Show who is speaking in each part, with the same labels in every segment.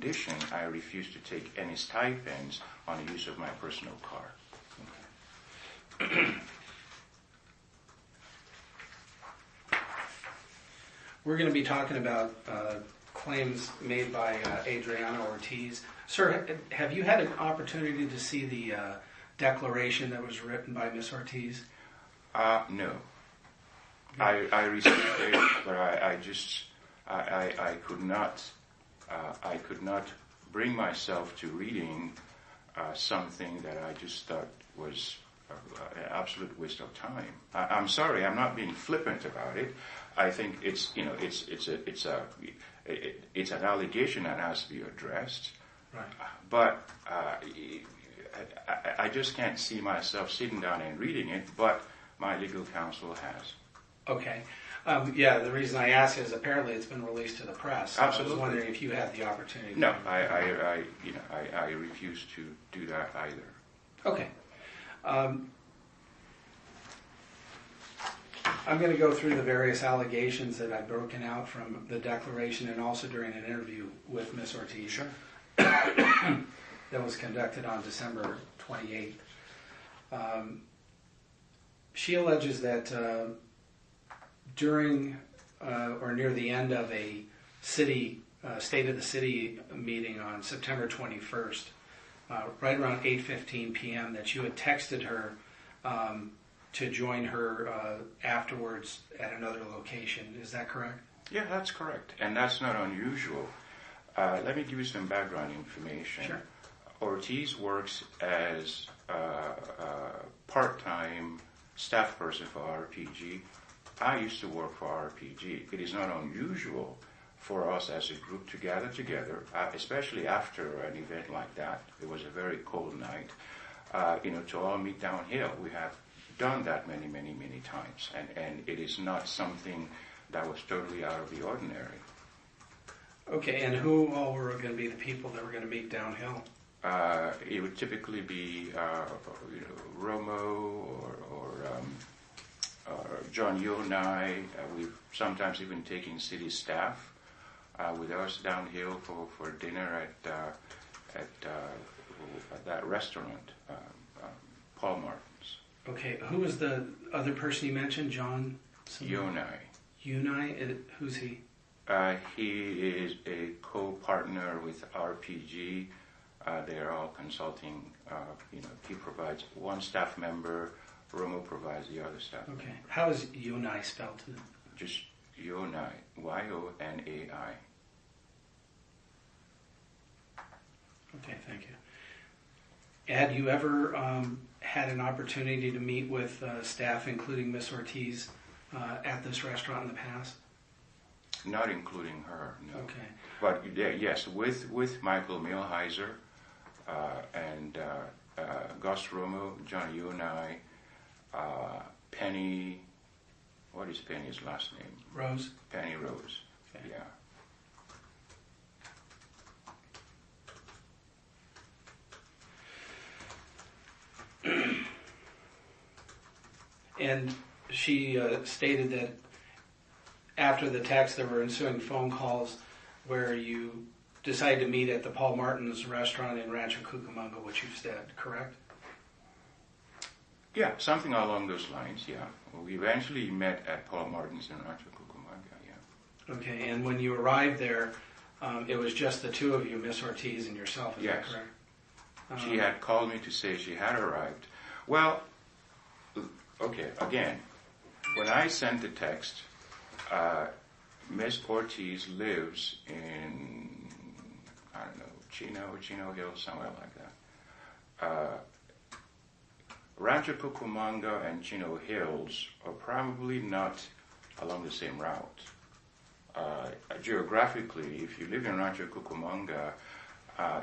Speaker 1: addition, I refuse to take any stipends on the use of my personal car. Okay.
Speaker 2: We're going to be talking about claims made by Adriana Ortiz. Sir, have you had an opportunity to see the declaration that was written by Miss Ortiz?
Speaker 1: No. I received it, but I could not bring myself to reading something that I just thought was an absolute waste of time. I'm sorry, I'm not being flippant about it. I think it's an allegation that has to be addressed.
Speaker 2: Right.
Speaker 1: But I just can't see myself sitting down and reading it. But my legal counsel has.
Speaker 2: Okay. The reason I ask is apparently it's been released to the press. So
Speaker 1: Absolutely.
Speaker 2: I was wondering if you had the opportunity.
Speaker 1: No, I refuse to do that either.
Speaker 2: Okay. I'm going to go through the various allegations that I've broken out from the declaration and also during an interview with Ms. Ortiz.
Speaker 1: Sure.
Speaker 2: That was conducted on December 28th. She alleges that during or near the end of a city State of the City meeting on September 21st, right around 8:15 p.m., that you had texted her to join her afterwards at another location. Is that correct?
Speaker 1: Yeah, that's correct. And that's not unusual. Let me give you some background information.
Speaker 2: Sure.
Speaker 1: Ortiz works as a part-time staff person for RPG. I used to work for RPG. It is not unusual for us as a group to gather together, especially after an event like that. It was a very cold night, to all meet downhill. We have done that many, many, many times, and it is not something that was totally out of the ordinary.
Speaker 2: Okay, and who all were going to be the people that were going to meet downhill?
Speaker 1: It would typically be Romo or John Yonai. We've sometimes even taken city staff with us downhill for dinner at that restaurant, Paul Martin's.
Speaker 2: Okay, who was the other person you mentioned? John?
Speaker 1: Yonai.
Speaker 2: Yonai? Who's he?
Speaker 1: He is a co-partner with RPG. They are all consulting. He provides one staff member. Romo provides the other staff.
Speaker 2: Okay. How is Yonai spelled?
Speaker 1: Just Yonai. Y-O-N-A-I.
Speaker 2: Okay, thank you. Had you ever had an opportunity to meet with staff, including Miss Ortiz, at this restaurant in the past?
Speaker 1: Not including her, no.
Speaker 2: Okay.
Speaker 1: But yes, with Michael Milheiser and Gus Romo, John Yonai, Penny, what is Penny's last name?
Speaker 2: Rose.
Speaker 1: Penny Rose,
Speaker 2: Okay.
Speaker 1: yeah.
Speaker 2: And she stated that after the text, there were ensuing phone calls where you decided to meet at the Paul Martin's restaurant in Rancho Cucamonga, which you've said, correct?
Speaker 1: Yeah, something along those lines, yeah. We eventually met at Paul Martin's in Rancho Cucamonga, yeah.
Speaker 2: Okay, and when you arrived there, it was just the two of you, Miss Ortiz and yourself, is that
Speaker 1: Yes.
Speaker 2: correct?
Speaker 1: She had called me to say she had arrived. Well, okay, again, when I sent the text, Miss Ortiz lives in, I don't know, Chino Hills, somewhere like that. Rancho Cucamonga and Chino Hills are probably not along the same route. Geographically, if you live in Rancho Cucamonga,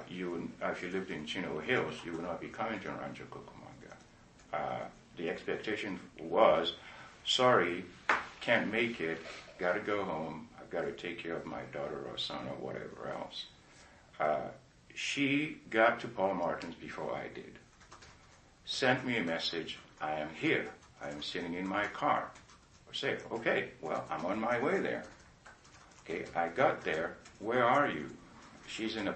Speaker 1: if you lived in Chino Hills, you would not be coming to Rancho Cucamonga. The expectation was, sorry, can't make it, gotta go home, I've got to take care of my daughter or son or whatever else. She got to Paul Martin's before I did. Sent me a message, I am here, I am sitting in my car. I say, okay, well, I'm on my way there. Okay, I got there, where are you? She's in a